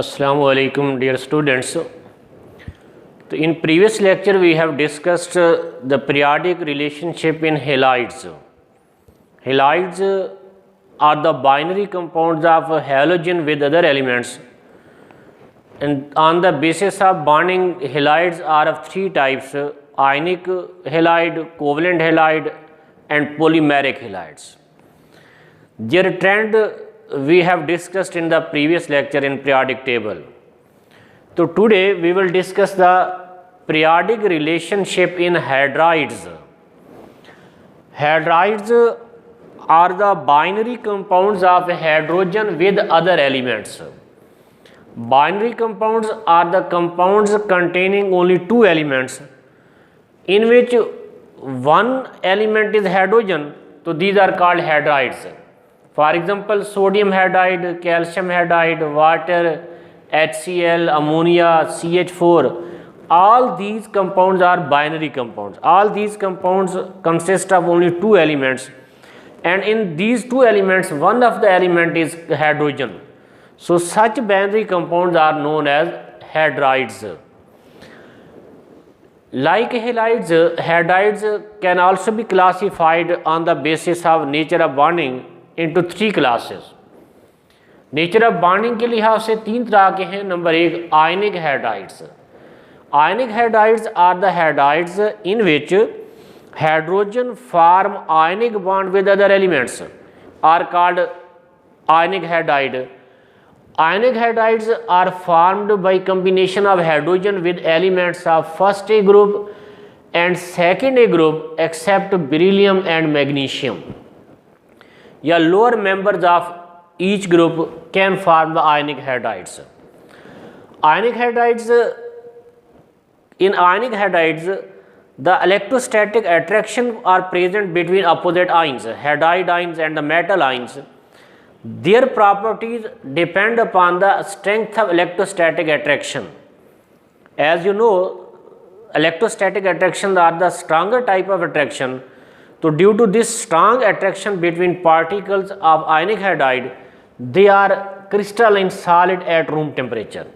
Assalamu alaikum dear students. So in previous lecture we have discussed the periodic relationship in halides. Halides are the binary compounds of halogen with other elements, and on the basis of bonding, halides are of three types: ionic halide, covalent halide and polymeric halides. Their trend we have discussed in the previous lecture in periodic table. So today we will discuss the periodic relationship in hydrides. Hydrides are the binary compounds of hydrogen with other elements. Binary compounds are the compounds containing only two elements in which one element is hydrogen, so these are called hydrides. For example, sodium hydride, calcium hydride, water, HCl, ammonia, CH4, all these compounds are binary compounds. All these compounds consist of only two elements, and in these two elements, one of the element is hydrogen. So such binary compounds are known as hydrides. Like halides, hydrides can also be classified on the basis of nature of bonding into three classes. Nature of bonding के लिहाज से तीन तरह के हैं. Number एक, ionic hydrides. Ionic hydrides are the hydrides in which hydrogen form ionic bond with other elements are called ionic hydride. Ionic hydrides are formed by combination of hydrogen with elements of first A group and second A group except beryllium and magnesium. या lower members of each group can form the ionic hydrides. Ionic hydrides, in ionic hydrides, the electrostatic attraction are present between opposite ions, hydride ions and the metal ions. Their properties depend upon the strength of electrostatic attraction. As you know, electrostatic attraction are the stronger type of attraction. So due to this strong attraction between particles of ionic hydride, they are crystalline solid at room temperature.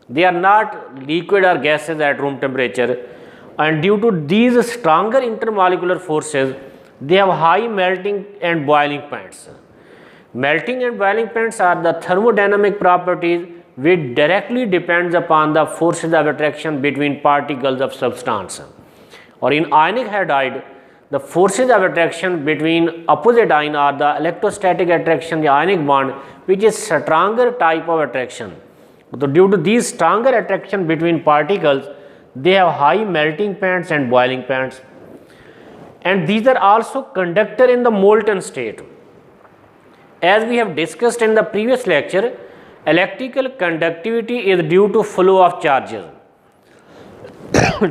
They are not liquid or gases at room temperature, and due to these stronger intermolecular forces, they have high melting and boiling points. Melting and boiling points are the thermodynamic properties which directly depends upon the forces of attraction between particles of substance. Or in ionic hydride, the forces of attraction between opposite ion are the electrostatic attraction, the ionic bond, which is stronger type of attraction. So due to these stronger attraction between particles, they have high melting points and boiling points. And these are also conductor in the molten state. As we have discussed in the previous lecture, electrical conductivity is due to flow of charges.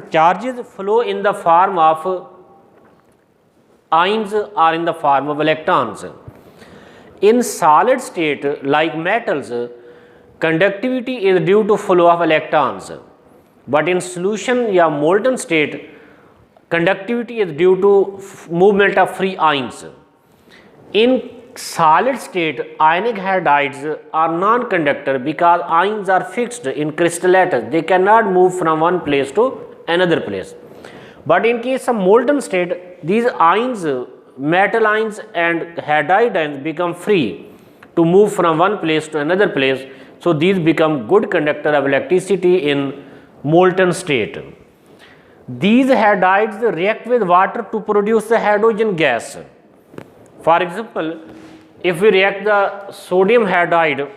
Charges flow in the form of ions or in the form of electrons. In solid state like metals, conductivity is due to flow of electrons, but in solution या molten state, conductivity is due to movement of free ions. In solid state, ionic hydrides are non-conductor because ions are fixed in crystal lattice. They cannot move from one place to another place. But in case of molten state, these ions, metal ions and hydride ions become free to move from one place to another place. So these become good conductor of electricity in molten state. These hydrides react with water to produce the hydrogen gas. For example, if we react the sodium hydride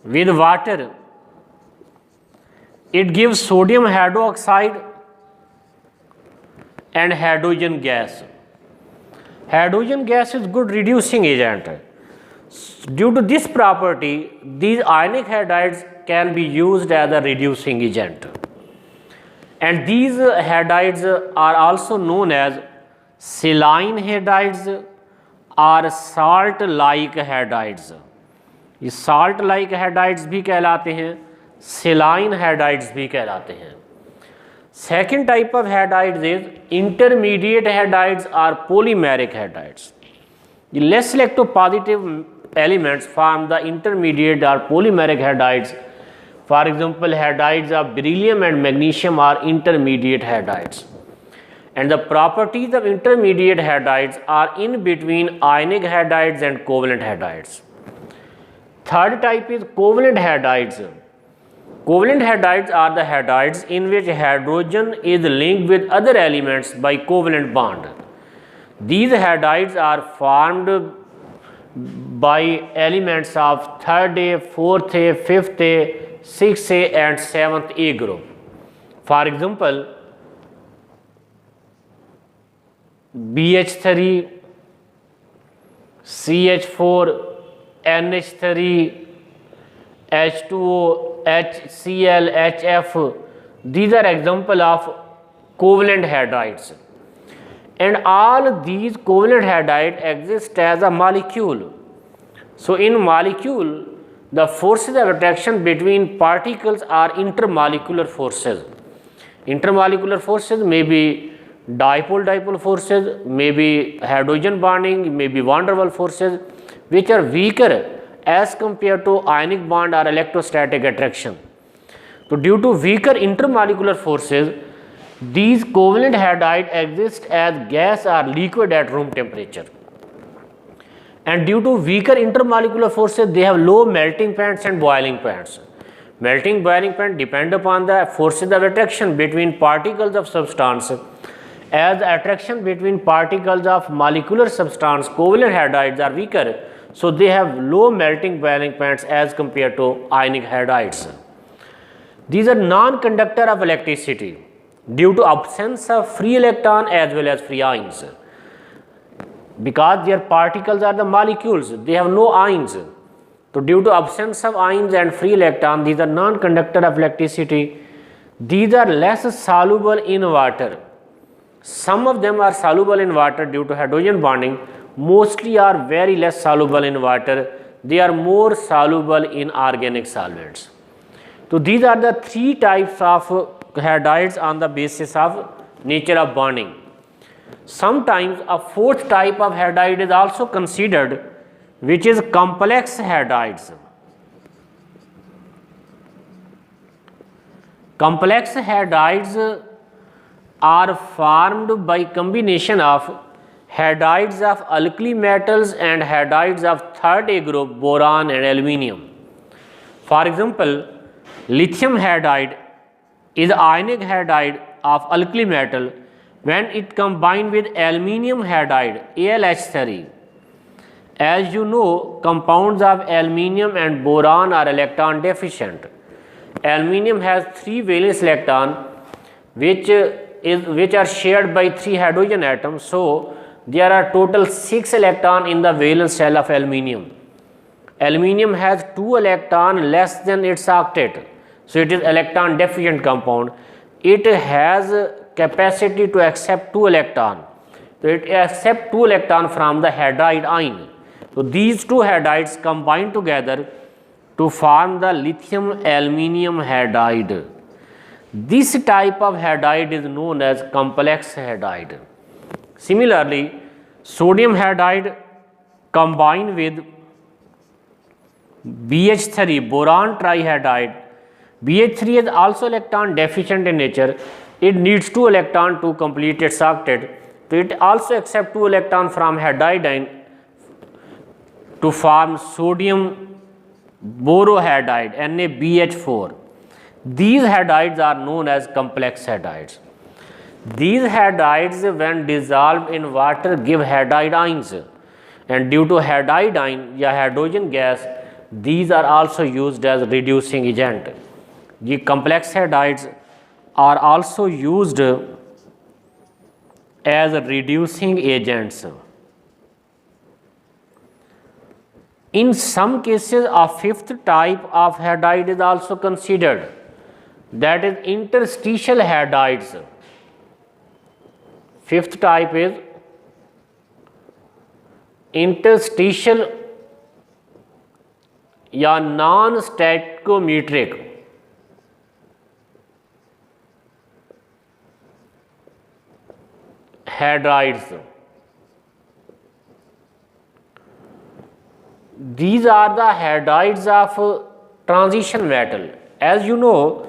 with water, it gives sodium hydroxide and hydrogen gas. Hydrogen gas is good reducing agent. Due to this property, these ionic hydrides can be used as a reducing agent. And these hydrides are also known as saline hydrides or salt-like hydrides. ये salt-like hydrides भी कहलाते हैं, saline hydrides भी कहलाते हैं. Second type of hydrides is intermediate hydrides or polymeric hydrides. The less selective positive elements form the intermediate or polymeric hydrides. For example, hydrides of beryllium and magnesium are intermediate hydrides. And the properties of intermediate hydrides are in between ionic hydrides and covalent hydrides. Third type is covalent hydrides. Covalent hydrides are the hydrides in which hydrogen is linked with other elements by covalent bond. These hydrides are formed by elements of 3rd A, 4th A, 5th A, 6th A and 7th A group. For example, BH3, CH4, NH3, H2O, HCl, HF, these are examples of covalent hydrides. And all these covalent hydrides exist as a molecule. So in molecule, the forces of attraction between particles are intermolecular forces. Intermolecular forces may be dipole-dipole forces, may be hydrogen bonding, may be van der Waals forces, which are weaker as compared to ionic bond or electrostatic attraction. So due to weaker intermolecular forces, these covalent hydrides exist as gas or liquid at room temperature. And due to weaker intermolecular forces, they have low melting points and boiling points. Melting boiling point depend upon the forces of attraction between particles of substance. As the attraction between particles of molecular substance, covalent hydrides are weaker, so they have low melting boiling points as compared to ionic hydrides. These are non-conductor of electricity due to absence of free electron as well as free ions. Because their particles are the molecules, they have no ions. So due to absence of ions and free electron, these are non-conductor of electricity. These are less soluble in water. Some of them are soluble in water due to hydrogen bonding, mostly are very less soluble in water. They are more soluble in organic solvents. So these are the three types of hydrides on the basis of nature of bonding. Sometimes a fourth type of hydride is also considered, which is complex hydrides. Complex hydrides are formed by combination of hydrides of alkali metals and hydrides of 3rd A group, boron and aluminium. For example, lithium hydride is ionic hydride of alkali metal when it combined with aluminium hydride AlH3. As you know, compounds of aluminium and boron are electron deficient. Aluminium has 3 valence electrons which are shared by 3 hydrogen atoms. So there are total 6 electrons in the valence shell of aluminium. Aluminium has 2 electrons less than its octet. So it is electron deficient compound. It has capacity to accept 2 electrons. So it accepts 2 electrons from the hydride ion. So these 2 hydrides combine together to form the lithium aluminium hydride. This type of hydride is known as complex hydride. Similarly, sodium hydride combined with BH3, boron trihydride. BH3 is also electron deficient in nature. It needs 2 electrons to complete its octet. So it also accepts 2 electrons from hydride ion to form sodium borohydride, NaBH4. These hydrides are known as complex hydrides. These hydrides, when dissolved in water, give hydride ions, and due to hydride ion या hydrogen gas, these are also used as reducing agent. The complex hydrides are also used as reducing agents. In some cases, a 5th type of hydride is also considered, that is interstitial hydrides. 5th type is interstitial या non-stoichiometric hydrides. These are the hydrides of transition metal. As you know,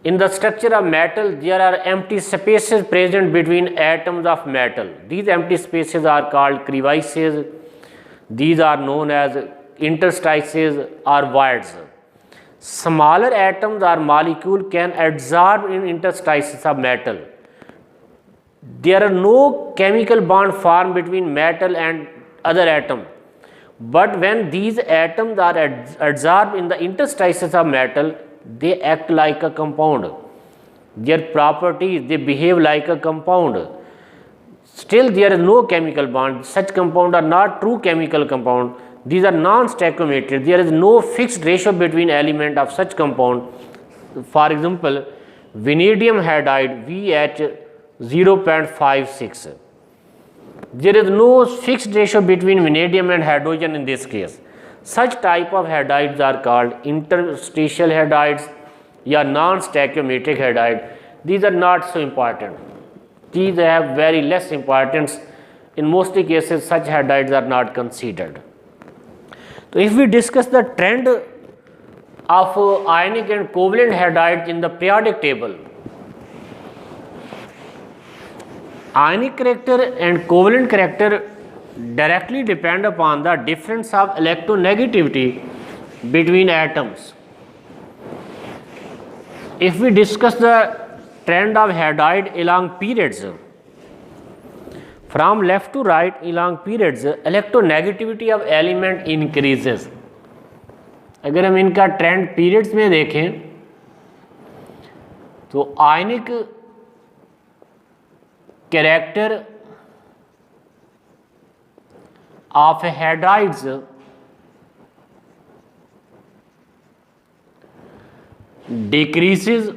in the structure of metal, there are empty spaces present between atoms of metal. These empty spaces are called crevices. These are known as interstices or voids. Smaller atoms or molecules can adsorb in interstices of metal. There are no chemical bond formed between metal and other atom. But when these atoms are adsorbed in the interstices of metal, they act like a compound. Their properties, they behave like a compound. Still there is no chemical bond. Such compounds are not true chemical compound. These are non-stoichiometric. There is no fixed ratio between element of such compound. For example, vanadium hydride VH 0.56. There is no fixed ratio between vanadium and hydrogen in this case. Such type of hydrides are called interstitial hydrides or non-stoichiometric hydride. These are not so important. These have very less importance. In most cases, such hydrides are not considered. So, if we discuss the trend of ionic and covalent hydrides in the periodic table, ionic character and covalent character directly depend upon the difference of electronegativity between atoms. If we discuss the trend of hydride along periods, from left to right along periods, electronegativity of element increases. अगर हम इनका trend periods में देखें तो आयनिक character of hydrides decreases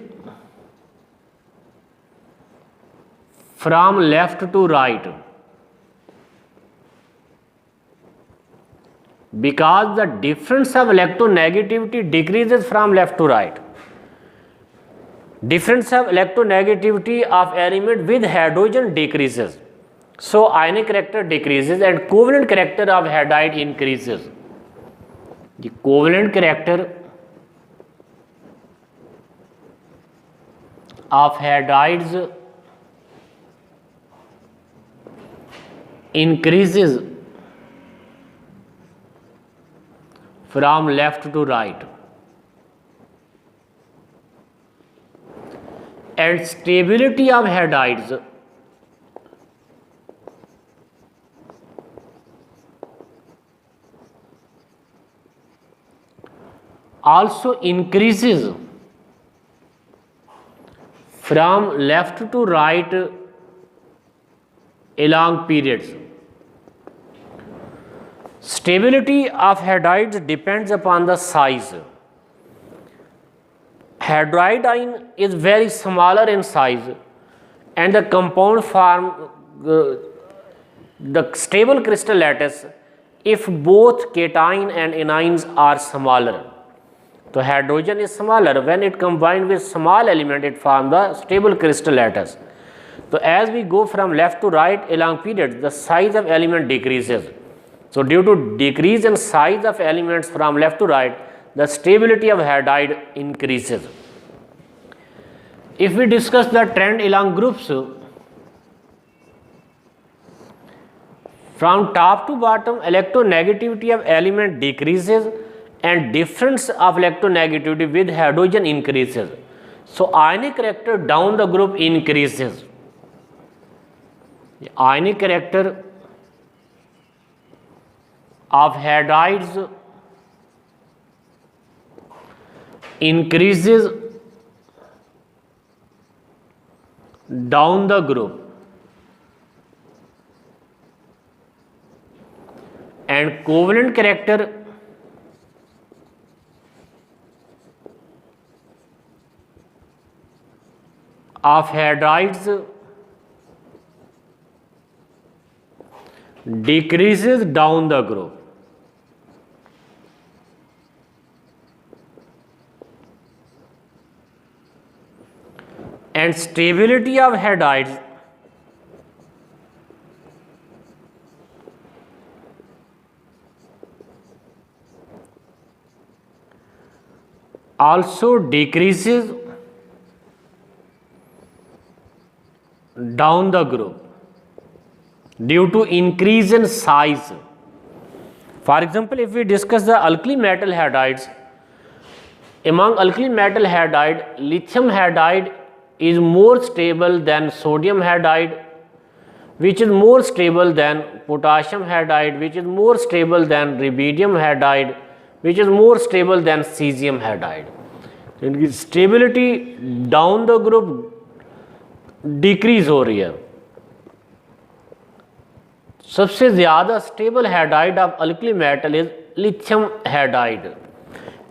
from left to right because the difference of electronegativity decreases from left to right. Difference of electronegativity of element with hydrogen decreases. So, ionic character decreases and covalent character of hydride increases. The covalent character of hydrides increases from left to right, and stability of hydrides also increases from left to right along periods. Stability of hydrides depends upon the size. Hydride ion is very smaller in size and the compound form the stable crystal lattice if both cation and anions are smaller. So hydrogen is smaller. When it combined with small element, it forms the stable crystal lattice. So as we go from left to right along periods, the size of element decreases. So due to decrease in size of elements from left to right, the stability of hydride increases. If we discuss the trend along groups, from top to bottom, electronegativity of element decreases and difference of electronegativity with hydrogen increases. So ionic character down the group increases. The ionic character of hydrides increases down the group, and covalent character of hydrides decreases down the group. And stability of hydrides also decreases down the group due to increase in size. For example, if we discuss the alkali metal hydrides, among alkali metal hydride, lithium hydride is more stable than sodium hydride, which is more stable than potassium hydride, which is more stable than rubidium hydride, which is more stable than cesium hydride. इनकी stability down the group decrease हो रही है. सबसे ज़्यादा stable hydride of alkali metal is lithium hydride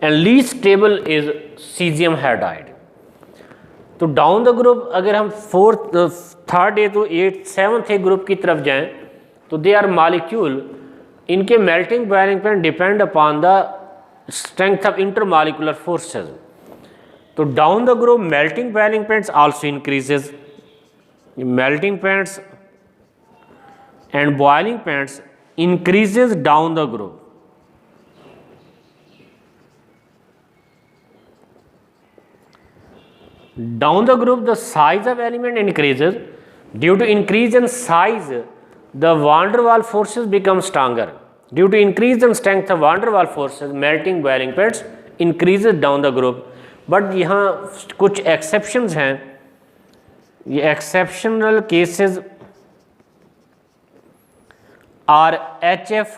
and least stable is caesium hydride. तो down the group अगर हम third A to eight seventh A group की तरफ जाएं तो दे आर मॉलिक्यूल, इनके melting boiling point depend upon the strength of intermolecular forces. तो down the group melting boiling points also increases. Melting points and boiling points increases down the group. Down the group the size of element increases. Due to increase in size the van der Waals forces become stronger. Due to increase in strength of van der Waals forces melting boiling points increases down the group. But यहाँ कुछ exceptions हैं. ये exceptional cases are HF,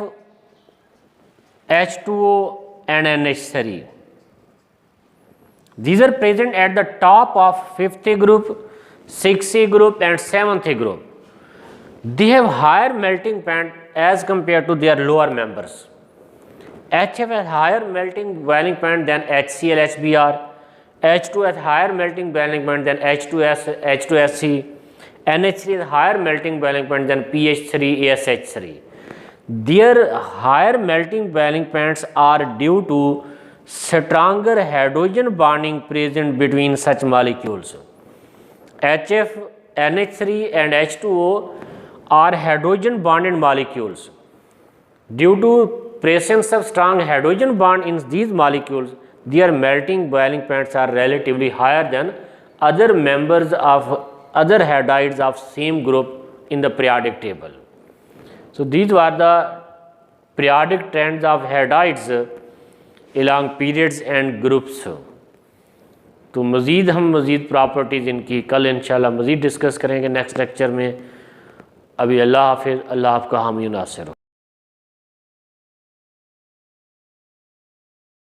H2O and NH3. These are present at the top of 5th A group, 6th A group and 7th A group. They have higher melting point as compared to their lower members. HF has higher melting boiling point than HCl, HBr. H2 has higher melting boiling point than H2S, H2SC. NH3 is higher melting boiling point than PH3, ASH3. Their higher melting boiling points are due to stronger hydrogen bonding present between such molecules. HF, NH3 and H2O are hydrogen bonded molecules. Due to presence of strong hydrogen bond in these molecules, their melting boiling points are relatively higher than other members of other hydrides of same group in the periodic table. So these were the periodic trends of hydrides along periods and groups. तो मज़ीद properties इनकी कल इंशाल्लाह मज़ीद discuss करेंगे next lecture में. अभी अल्लाह हाफिज़. अल्लाह आपका हामी नासिर हो.